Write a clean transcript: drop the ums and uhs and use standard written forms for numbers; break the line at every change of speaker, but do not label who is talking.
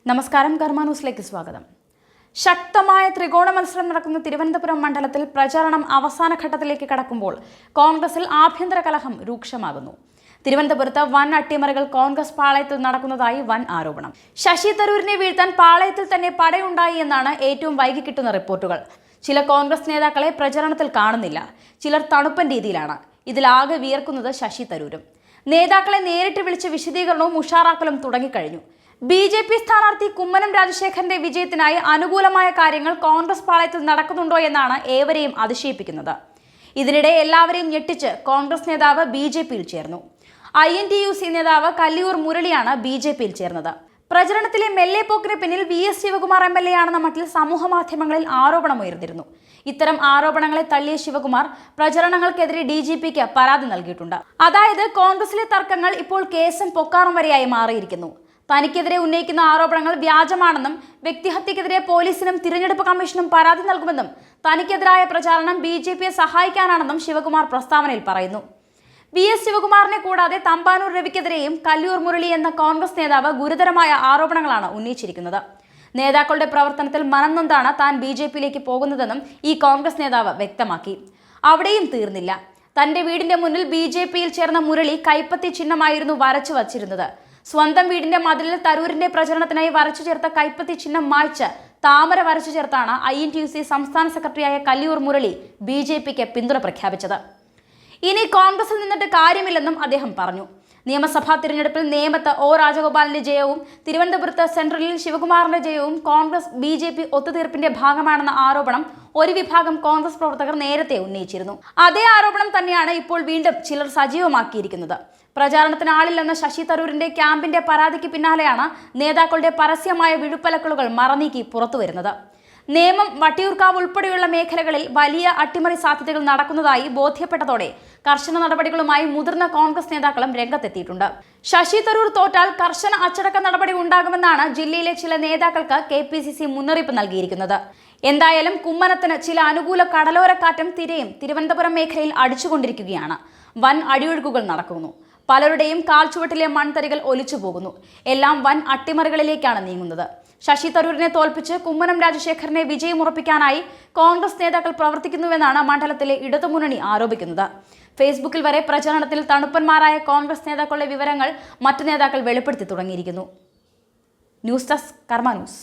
നമസ്കാരം, കർമ്മ ന്യൂസിലേക്ക് സ്വാഗതം. ശക്തമായ ത്രികോണ മത്സരം നടക്കുന്ന തിരുവനന്തപുരം മണ്ഡലത്തിൽ പ്രചാരണം അവസാന ഘട്ടത്തിലേക്ക് കടക്കുമ്പോൾ കോൺഗ്രസിൽ ആഭ്യന്തര കലഹം രൂക്ഷമാകുന്നു. തിരുവനന്തപുരത്ത് വൻ അട്ടിമറികൾ കോൺഗ്രസ് പാളയത്തിൽ നടക്കുന്നതായി വൻ ആരോപണം. ശശി തരൂരിനെ വീഴ്ത്താൻ പാളയത്തിൽ തന്നെ പടയുണ്ടായി എന്നാണ് ഏറ്റവും വൈകി കിട്ടുന്ന റിപ്പോർട്ടുകൾ. ചില കോൺഗ്രസ് നേതാക്കളെ പ്രചരണത്തിൽ കാണുന്നില്ല, ചിലർ തണുപ്പൻ രീതിയിലാണ്. ഇതിലാകെ വിയർക്കുന്നത് ശശി തരൂരും. നേതാക്കളെ നേരിട്ട് വിളിച്ച് വിശദീകരണവും ഉഷാറാക്കലും തുടങ്ങിക്കഴിഞ്ഞു. BJP സ്ഥാനാർത്ഥി കുമ്മനം രാജശേഖരന്റെ വിജയത്തിനായി അനുകൂലമായ കാര്യങ്ങൾ കോൺഗ്രസ് പാളയത്തിൽ നടക്കുന്നുണ്ടോ എന്നാണ് ഏവരെയും അതിശയിപ്പിക്കുന്നത്. ഇതിനിടെ എല്ലാവരെയും ഞെട്ടിച്ച് കോൺഗ്രസ് നേതാവ് BJPയിൽ ചേർന്നു. INTUC നേതാവ് കല്ലിയൂർ മുരളിയാണ് BJPയിൽ ചേർന്നത്. പ്രചരണത്തിലെ മെല്ലെപ്പോക്കിന് പിന്നിൽ VS ശിവകുമാർ MLA ആണെന്ന മട്ടിൽ സമൂഹ മാധ്യമങ്ങളിൽ ആരോപണമുയർന്നിരുന്നു. ഇത്തരം ആരോപണങ്ങളെ തള്ളിയ ശിവകുമാർ പ്രചരണങ്ങൾക്കെതിരെ DGPക്ക് പരാതി നൽകിയിട്ടുണ്ട്. അതായത് കോൺഗ്രസിലെ തർക്കങ്ങൾ ഇപ്പോൾ കേസും പൊക്കാറും വരെയായി മാറിയിരിക്കുന്നു. തനിക്കെതിരെ ഉന്നയിക്കുന്ന ആരോപണങ്ങൾ വ്യാജമാണെന്നും വ്യക്തിഹത്യക്കെതിരെ പോലീസിനും തിരഞ്ഞെടുപ്പ് കമ്മീഷനും പരാതി നൽകുമെന്നും തനിക്കെതിരായ പ്രചാരണം BJPയെ സഹായിക്കാനാണെന്നും ശിവകുമാർ പ്രസ്താവനയിൽ പറയുന്നു. VS ശിവകുമാറിനെ കൂടാതെ തമ്പാനൂർ രവിക്കെതിരെയും കല്ലിയൂർ മുരളി എന്ന കോൺഗ്രസ് നേതാവ് ഗുരുതരമായ ആരോപണങ്ങളാണ് ഉന്നയിച്ചിരിക്കുന്നത്. നേതാക്കളുടെ പ്രവർത്തനത്തിൽ മനംനൊന്താണ് താൻ BJPയിലേക്ക് പോകുന്നതെന്നും ഈ കോൺഗ്രസ് നേതാവ് വ്യക്തമാക്കി. അവിടെയും തീർന്നില്ല. തന്റെ വീടിന്റെ മുന്നിൽ BJPയിൽ ചേർന്ന മുരളി കൈപ്പത്തി ചിഹ്നമായിരുന്നു വരച്ചു വച്ചിരുന്നത്. സ്വന്തം വീടിന്റെ മതിലിൽ തരൂരിന്റെ പ്രചരണത്തിനായി വരച്ചു ചേർത്ത കൈപ്പത്തി ചിഹ്നം മായ്ച്ച് താമര വരച്ചു ചേർത്താണ് INTUC സംസ്ഥാന സെക്രട്ടറിയായ കല്ലിയൂർ മുരളി BJPക്ക് പിന്തുണ പ്രഖ്യാപിച്ചത്. ഇനി കോൺഗ്രസിൽ നിന്നിട്ട് കാര്യമില്ലെന്നും അദ്ദേഹം പറഞ്ഞു. നിയമസഭാ തിരഞ്ഞെടുപ്പിൽ നേമത്ത് O രാജഗോപാലിന്റെ ജയവും തിരുവനന്തപുരത്ത് സെൻട്രലിൽ ശിവകുമാറിന്റെ ജയവും കോൺഗ്രസ് BJP ഒത്തുതീർപ്പിന്റെ ഭാഗമാണെന്ന ആരോപണം ഒരു വിഭാഗം കോൺഗ്രസ് പ്രവർത്തകർ നേരത്തെ ഉന്നയിച്ചിരുന്നു. അതേ ആരോപണം തന്നെയാണ് ഇപ്പോൾ വീണ്ടും ചിലർ സജീവമാക്കിയിരിക്കുന്നത്. പ്രചാരണത്തിന് ആളില്ലെന്ന ശശി തരൂരിന്റെ ക്യാമ്പിന്റെ പരാതിക്ക് പിന്നാലെയാണ് നേതാക്കളുടെ പരസ്യമായ വിഴുപ്പലക്കളുകൾ മറനീക്കി പുറത്തുവരുന്നത്. നേമം, വട്ടിയൂർക്കാവ് ഉൾപ്പെടെയുള്ള മേഖലകളിൽ വലിയ അട്ടിമറി സാധ്യതകൾ നടക്കുന്നതായി ബോധ്യപ്പെട്ടതോടെ കർശന നടപടികളുമായി മുതിർന്ന കോൺഗ്രസ് നേതാക്കളും രംഗത്തെത്തിയിട്ടുണ്ട്. ശശി തരൂർ തോറ്റാൽ കർശന അച്ചടക്ക നടപടി ഉണ്ടാകുമെന്നാണ് ജില്ലയിലെ ചില നേതാക്കൾക്ക് KPCC മുന്നറിയിപ്പ് നൽകിയിരിക്കുന്നത്. എന്തായാലും കുമ്മനത്തിന് ചില അനുകൂല കടലോരക്കാറ്റും തിരയും തിരുവനന്തപുരം മേഖലയിൽ അടിച്ചുകൊണ്ടിരിക്കുകയാണ്. വൻ അടിയൊഴുക്കുകൾ നടക്കുന്നു. പലരുടെയും കാൽച്ചുവട്ടിലെ മൺതരികൾ ഒലിച്ചു പോകുന്നു. എല്ലാം വൻ അട്ടിമറികളിലേക്കാണ് നീങ്ങുന്നത്. ശശി തരൂരിനെ തോൽപ്പിച്ച് കുമ്മനം രാജശേഖരനെ വിജയമുറപ്പിക്കാനായി കോൺഗ്രസ് നേതാക്കൾ പ്രവർത്തിക്കുന്നുവെന്നാണ് മണ്ഡലത്തിലെ ഇടതുമുന്നണി ആരോപിക്കുന്നത്. ഫേസ്ബുക്കിൽ വരെ പ്രചരണത്തിൽ തണുപ്പന്മാരായ കോൺഗ്രസ് നേതാക്കളുടെ വിവരങ്ങൾ മറ്റു നേതാക്കൾ വെളിപ്പെടുത്തി തുടങ്ങിയിരിക്കുന്നു. ന്യൂസ് ഡെസ്ക്, കർമ്മ ന്യൂസ്.